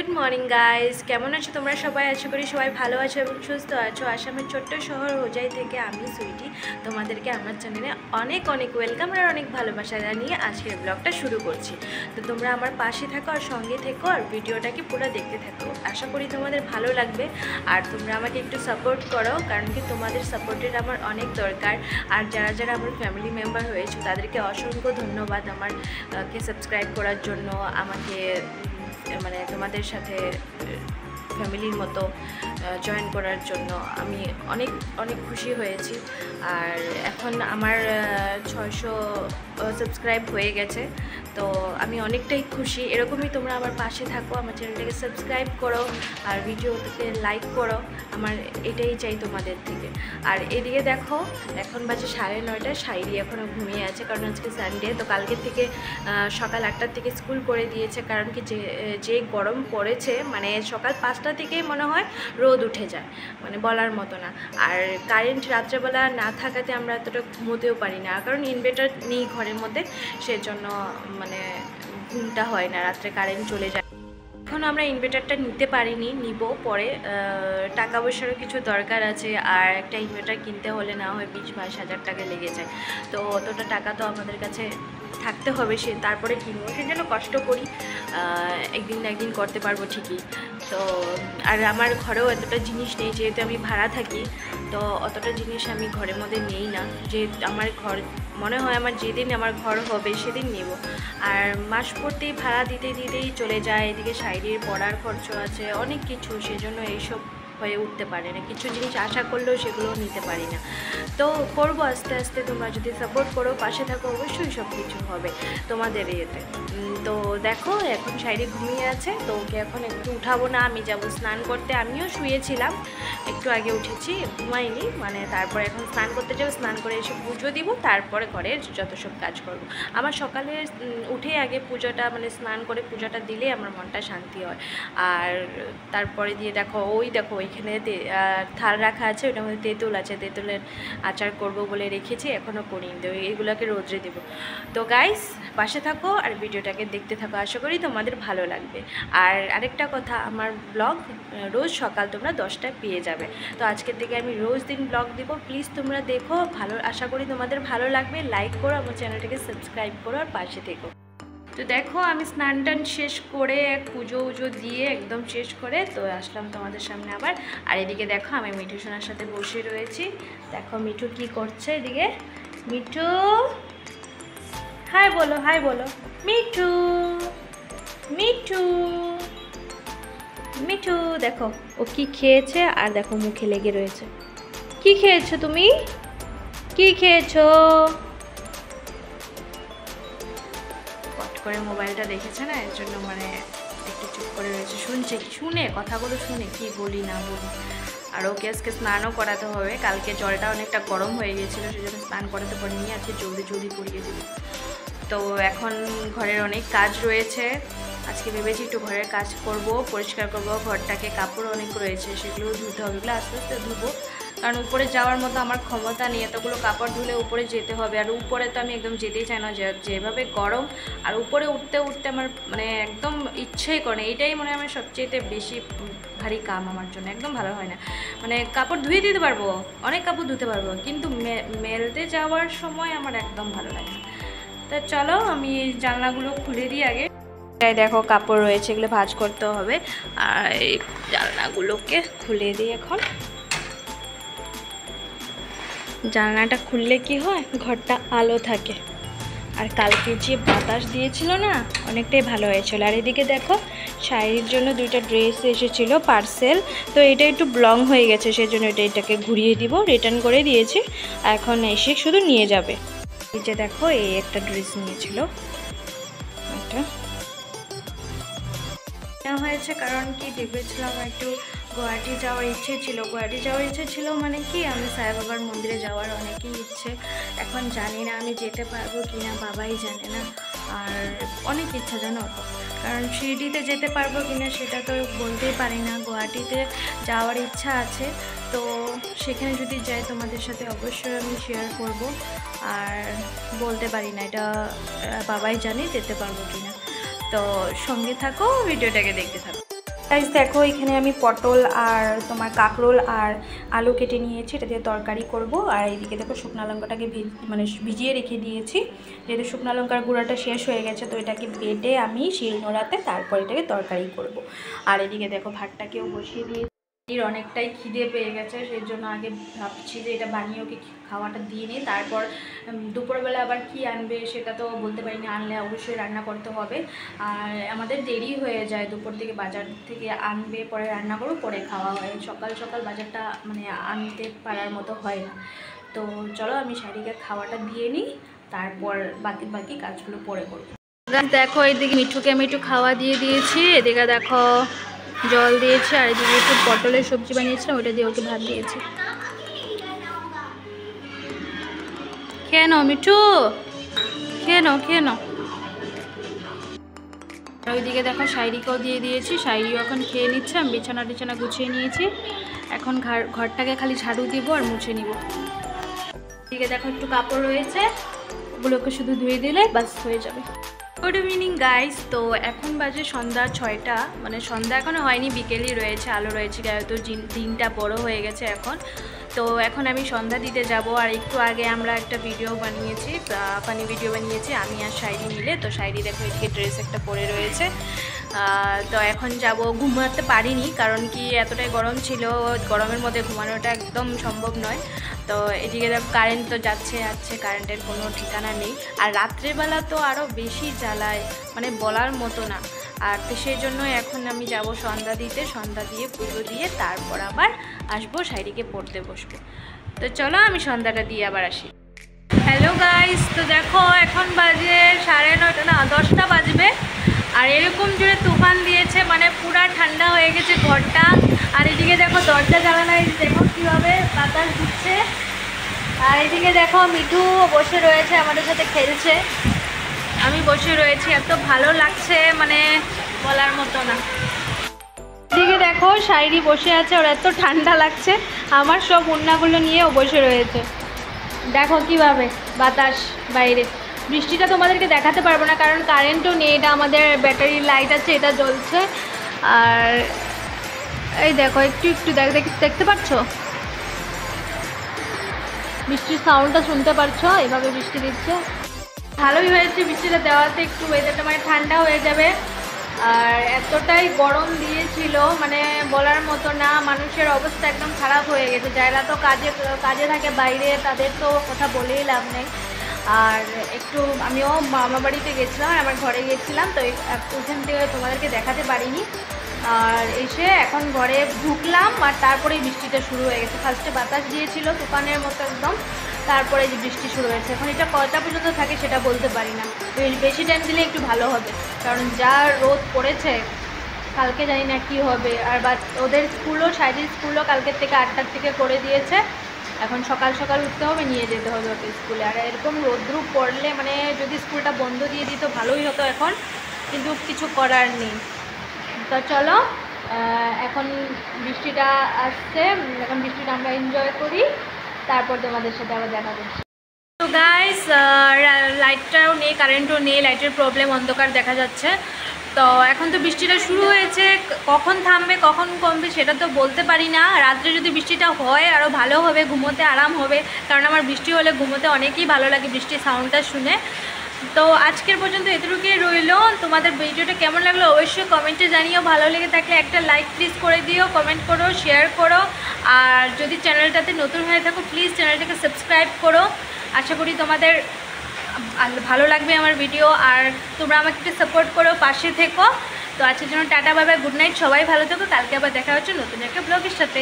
Good morning guys, কেমন আছো তোমরা সবাই? আশা করি সবাই ভালো আছো এবং সুস্থ আছো। আসামের ছোট্ট শহর হোজাই থেকে আমি সুইটি তোমাদেরকে আমার চ্যানেলে অনেক অনেক ওয়েলকাম আর অনেক ভালোবাসা জানিয়ে আজকের ব্লগটা শুরু করছি। তো তোমরা আমার পাশে থাকো আর সঙ্গে থেকো আর ভিডিওটাকে পুরো দেখতে থাকো। আশা করি তোমাদের ভালো লাগবে আর তোমরা আমাকে একটু সাপোর্ট করো, কারণ কি তোমাদের সাপোর্টের আমার অনেক দরকার। আর যারা যারা আমার ফ্যামিলি মেম্বার হয়েছো তাদেরকে অসংখ্য ধন্যবাদ আমারকে সাবস্ক্রাইব করার জন্য, আমাকে মানে তোমাদের সাথে ফ্যামিলির মতো জয়েন করার জন্য আমি অনেক অনেক খুশি হয়েছি। আর এখন আমার 600 সাবস্ক্রাইব হয়ে গেছে, তো আমি অনেকটাই খুশি। এরকমই তোমরা আমার পাশে থাকো, আমার চ্যানেলটাকে সাবস্ক্রাইব করো আর ভিডিওটাকে লাইক করো, আমার এটাই চাই তোমাদের থেকে। আর এদিকে দেখো এখন বাজে 9:30, শাইরি এখনও ঘুমিয়ে আছে কারণ আজকে সানডে। তো কালকের থেকে সকাল 8টার থেকে স্কুল করে দিয়েছে, কারণ কি যে গরম পড়েছে, মানে সকাল 5টা থেকেই মনে হয় রোদ উঠে যায়, মানে বলার মতো না। আর কারেন্ট রাত্রেবেলা না থাকাতে আমরা এতটা ঘুমোতেও পারি না, কারণ ইনভার্টার নেই ঘরের মধ্যে, সেজন্য মানে ঘুমটা হয় না, রাত্রে কারেন্ট চলে যায়। এখন আমরা ইনভার্টারটা নিতে পারিনি, নিব পরে। টাকা পয়সারও কিছু দরকার আছে, আর একটা ইনভার্টার কিনতে হলে না হয় 20-22 হাজার টাকা লেগে যায়। তো অতটা টাকা তো আমাদের কাছে থাকতে হবে, সে তারপরে কিনবো, সেই জন্য কষ্ট করি। একদিন না একদিন করতে পারবো ঠিকই। তো আর আমার ঘরেও এতটা জিনিস নেই, যেহেতু আমি ভাড়া থাকি, তো অতটা জিনিস আমি ঘরের মধ্যে নেই না। যে আমার ঘর মনে হয় আমার যেদিন আমার ঘর হবে সেদিন নেব। আর মাস পড়তেই ভাড়া দিতে দিতেই চলে যায়, এদিকে শাড়ির পড়ার খরচ আছে, অনেক কিছু, সেজন্য এইসব হয়ে উঠতে পারে না। কিছু জিনিস আশা করলেও সেগুলো নিতে পারি না। তো করবো আস্তে আস্তে, তোমরা যদি সাপোর্ট করো, পাশে থাকো, অবশ্যই সব কিছু হবে তোমাদের ইয়েতে। তো দেখো এখন শাড়ি ঘুমিয়ে আছে, তো ওকে এখন একটু উঠাবো না, আমি যাব স্নান করতে। আমিও শুয়েছিলাম, একটু আগে উঠেছি, ঘুমাইনি, মানে তারপরে এখন স্নান করতে যাবো, স্নান করে এসে পুজো দিব, তারপরে ঘরের যত সব কাজ করব। আমার সকালে উঠে আগে পুজোটা, মানে স্নান করে পুজোটা দিলে আমার মনটা শান্তি হয়। আর তারপরে দিয়ে দেখো ওইখানে থাল রাখা আছে, ওইটার মধ্যে তেঁতুল আছে, তেঁতুলের আচার করব বলে রেখেছি, এখনও করিনি, তো এইগুলোকে রোদ্রে দেবো। তো গাইস পাশে থাকো আর ভিডিওটাকে দেখতে থাকো, আশা করি তোমাদের ভালো লাগবে। আর আরেকটা কথা, আমার ব্লগ রোজ সকাল তোমরা 10টায় পেয়ে যাবে। তো আজকের থেকে আমি রোজ দিন ব্লগ দিব, প্লিজ তোমরা দেখো, ভালো, আশা করি তোমাদের ভালো লাগবে। লাইক করো, আমার চ্যানেলটাকে সাবস্ক্রাইব করো আর পাশে থেকো। তো দেখো আমি স্নান টান শেষ করে, পুজো উজো দিয়ে একদম শেষ করে তো আসলাম তোমাদের সামনে আবার। আর এদিকে দেখো আমি মিঠু সোনার সাথে বসে রয়েছি। দেখো মিঠু কি করছে এদিকে। মিঠু হাই বলো, হাই বলো। মিঠু, মিঠু, মিঠু দেখো ও কি খেয়েছে, আর দেখো মুখে লেগে রয়েছে। কি খেয়েছো তুমি? কি খেয়েছো? করে মোবাইলটা দেখেছে না, এর জন্য মানে একটু চুপ করে রয়েছে, শুনছে, শুনে কথাগুলো শুনে কি বলি না বলি। আর ওকে আজকে স্নানও করাতে হবে, কালকে জলটা অনেকটা গরম হয়ে গিয়েছিলো, সেজন্য স্নান করাতে পারিনি, আজকে জলদি জলদি করিয়ে দেব। তো এখন ঘরের অনেক কাজ রয়েছে, আজকে ভেবেছি একটু ঘরের কাজ করব, পরিষ্কার করব ঘরটাকে, কাপড় অনেক রয়েছে সেগুলো ধুতে হবে, এগুলো আস্তে আস্তে ধুবো, কারণ উপরে যাওয়ার মতো আমার ক্ষমতা নেই, এতগুলো কাপড় ধুলে উপরে যেতে হবে। আর উপরে তো আমি একদম যেতেই চাই না, যেভাবে গরম, আর উপরে উঠতে উঠতে আমার মানে একদম ইচ্ছেই করে না। এটাই মনে হয় আমার সবচেয়ে বেশি ভারী কাম আমার জন্য, একদম ভালো হয় না। মানে কাপড় ধুয়ে দিতে পারবো, অনেক কাপড় ধুতে পারবো, কিন্তু মেলতে যাওয়ার সময় আমার একদম ভালো লাগে না। তা চলো আমি জানলাগুলো খুলে দিই আগে। দেখো কাপড় রয়েছে, এগুলো ভাঁজ করতে হবে, আর এই জানলাগুলোকে খুলে দিই এখন। জানলাটা খুললে কি হয়, ঘরটা আলো থাকে। আর কালকে যে বাতাস দিয়েছিল না, অনেকটাই ভালো হয়েছিল। আর এদিকে দেখো শাড়ির জন্য 2টা ড্রেস এসেছিল পার্সেল, তো এটা একটু ব্লং হয়ে গেছে, সেজন্য এটাকে ঘুরিয়ে দিব, রিটার্ন করে দিয়েছি, এখন এসে শুধু নিয়ে যাবে। এই যে দেখো এই একটা ড্রেস নিয়েছিল, এটা হয়েছে কারণ কি ভেবেছিলাম একটু গুয়াহাটি যাওয়ার ইচ্ছে ছিল। গুয়াহাটি যাওয়ার ইচ্ছে ছিল মানে কি, আমি সাই বাবার মন্দিরে যাওয়ার অনেকই ইচ্ছে, এখন জানি না আমি যেতে পারবো কি না, বাবাই জানে না। আর অনেক ইচ্ছা জানো, কারণ শিরডিতে যেতে পারবো কি না সেটা তো বলতেই পারি না। গুয়াহাটিতে যাওয়ার ইচ্ছা আছে, তো সেখানে যদি যাই তোমাদের সাথে অবশ্যই আমি শেয়ার করব। আর বলতে পারি না, এটা বাবাই জানে যেতে পারবো কি না। তো সঙ্গে থাকো, ভিডিওটাকে দেখতে থাকো। গাইস দেখো এখানে আমি পটল আর তোমার কাঁকরোল আর আলু কেটে নিয়েছি, এটা দিয়ে তরকারি করব। আর এইদিকে দেখো শুকনো লঙ্কাটাকে ভিজিয়ে রেখে দিয়েছি, যেহেতু শুকনো লঙ্কার গুঁড়াটা শেষ হয়ে গেছে, তো এটাকে বেটে আমি শিলনোড়াতে তারপর এটাকে তরকারি করব। আর এদিকে দেখো ভাতটাকেও বসিয়ে দিয়ে অনেকটাই খিদে পেয়ে গেছে, সেই জন্য আগে ভাবছি যে এটা বানিয়ে ওকে খাওয়াটা দিয়ে নিই, তারপর দুপুরবেলা আবার কি আনবে সেটা তো বলতে পারি না, আনলে অবশ্যই রান্না করতে হবে। আর আমাদের দেরি হয়ে যায়, দুপুর থেকে বাজার থেকে আনবে, পরে রান্না করবো, পরে খাওয়া হয়। সকাল সকাল বাজারটা মানে আনতে পারার মতো হয় না। তো চলো আমি শাড়িকে খাওয়াটা দিয়ে নিই, তারপর বাকি কাজগুলো পরে করবো। দেখো এইদিকে মিঠুকে আমি একটু খাওয়া দিয়ে দিয়েছি, এদিকে দেখো জল দিয়েছি, আর এদিকে একটু পটলের সবজি বানিয়েছিলাম, ওটা দিয়ে ওকে ভাত দিয়েছি। খেয়ে নাও মিঠু, খেয়ে নাও। আর ওইদিকে দেখো শাইরিকেও দিয়ে দিয়েছি, শাইরিও এখন খেয়ে নিচ্ছে। আমি বিছানা গুছিয়ে নিয়েছি, এখন ঘরটাকে খালি ঝাড়ু দিব আর মুছে নিব। এদিকে দেখো একটু কাপড় রয়েছে, ওগুলোকে শুধু ধুয়ে দিলে বাস হয়ে যাবে। গুড ইভিনিং গাইস, তো এখন বাজে সন্ধ্যা 6টা, মানে সন্ধ্যা এখনও হয়নি, বিকেলই রয়েছে, আলো রয়েছে, তো দিনটা বড় হয়ে গেছে এখন। তো এখন আমি সন্ধ্যা দিতে যাব। আর একটু আগে আমরা একটা ভিডিও বানিয়েছি, ফানি ভিডিও বানিয়েছি আমি আর শাইরি মিলে। তো শাইরি দেখো এদিকে ড্রেস একটা পরে রয়েছে। তো এখন যাব, ঘুমাতে পারিনি কারণ কি এতটাই গরম ছিল, গরমের মধ্যে ঘুমানোটা একদম সম্ভব নয়। তো এদিকে দেখো কারেন্ট তো যাচ্ছে, কারেন্টের কোনো ঠিকানা নেই। আর রাত্রেবেলা তো আরও বেশি জ্বালায়, মানে বলার মতো না। আর তো সেই জন্য এখন আমি যাব সন্ধ্যা দিতে, সন্ধ্যা দিয়ে পুজো দিয়ে তারপর আবার আসবো, শাইরিকে পড়তে বসবো। তো চলো আমি সন্ধ্যাটা দিয়ে আবার আসি। হ্যালো গাইস, তো দেখো এখন বাজে 9:30 না 10টা বাজবে, আর এরকম জোরে তুফান দিয়েছে, মানে পুরা ঠান্ডা হয়ে গেছে ঘরটা। আর এদিকে দেখো দরজা জানালায় দেখো কীভাবে বাতাস দিচ্ছে। আর এদিকে দেখো মিঠু বসে রয়েছে আমাদের সাথে খেলছে, আমি বসে রয়েছি, এত ভালো লাগছে মানে বলার মতো না। এদিকে দেখো শাইরি বসে আছে, ওর এত ঠান্ডা লাগছে, আমার সব ওড়নাগুলো নিয়ে ও বসে রয়েছে। দেখো কিভাবে বাতাস বাইরে। বৃষ্টিটা তোমাদেরকে দেখাতে পারবো না কারণ কারেন্টও নেই, এটা আমাদের ব্যাটারি লাইট আছে, এটা জ্বলছে। আর এই দেখো একটু দেখতে পাচ্ছ, বৃষ্টির সাউন্ডটা শুনতে পারছো, এভাবে বৃষ্টি দিচ্ছে। ভালোই হয়েছে বৃষ্টিটা দেওয়াতে, একটু ওয়েদারটা মানে ঠান্ডা হয়ে যাবে। আর এতটাই গরম দিয়েছিল মানে বলার মতো না, মানুষের অবস্থা একদম খারাপ হয়ে গেছে। যারা তো কাজে থাকে বাইরে, তাদের তো কথা বলেই লাভ নেই। আর একটু আমিও মামা বাড়িতে গেছিলাম, আমার ঘরে গেছিলাম, তো ওইখান থেকে তোমাদেরকে দেখাতে পারিনি। আর এসে এখন ঘরে ঢুকলাম, আর তারপরেই বৃষ্টিটা শুরু হয়ে গেছে। ফার্স্টে বাতাস দিয়েছিল তুফানের মতো একদম, তারপরে যে বৃষ্টি শুরু হয়েছে। এখন এটা কয়টা পর্যন্ত থাকে সেটা বলতে পারি না, বেশি টাইম দিলে একটু ভালো হবে, কারণ যা রোদ পড়েছে কালকে জানি না কী হবে। আর ওদের স্কুলও, শারীরিক স্কুলও কালকের থেকে 8টার থেকে করে দিয়েছে, এখন সকাল সকাল উঠতে হবে, নিয়ে যেতে হবে ওকে স্কুলে। আর এরকম রোদ্রু পড়লে মানে যদি স্কুলটা বন্ধ দিয়ে দিত ভালোই হতো এখন, কিন্তু কিছু করার নেই। তো চলো এখন বৃষ্টিটা আসছে, এখন বৃষ্টিটা আমরা এনজয় করি, তারপর তোমাদের সাথে আবার দেখা করছি। তো গাইস লাইটটাও নেই, কারেন্টও নেই, লাইটের প্রবলেম, অন্ধকার দেখা যাচ্ছে। তো এখন তো বৃষ্টিটা শুরু হয়েছে, কখন থামবে কখন কমবে সেটা তো বলতে পারি না। রাত্রে যদি বৃষ্টিটা হয় আরও ভালো হবে, ঘুমোতে আরাম হবে, কারণ আমার বৃষ্টি হলে ঘুমোতে অনেকই ভালো লাগে বৃষ্টির সাউন্ডটা শুনে। তো আজকের পর্যন্ত এতটুকুই রইল। তোমাদের ভিডিওটা কেমন লাগলো অবশ্যই কমেন্টে জানিও, ভালো লেগে থাকলে একটা লাইক প্লিজ করে দিও, কমেন্ট করো, শেয়ার করো। আর যদি চ্যানেলটাতে নতুন হয়ে থাকো প্লিজ চ্যানেলটাকে সাবস্ক্রাইব করো। আশা করি তোমাদের ভালো লাগবে আমার ভিডিও, আর তোমরা আমাকে একটু সাপোর্ট করো, পাশে থেকো। তো আজকের জন্য tata, bye bye, good night, সবাই ভালো থেকো। কালকে আবার দেখা হচ্ছে নতুন একটা ব্লগের সাথে।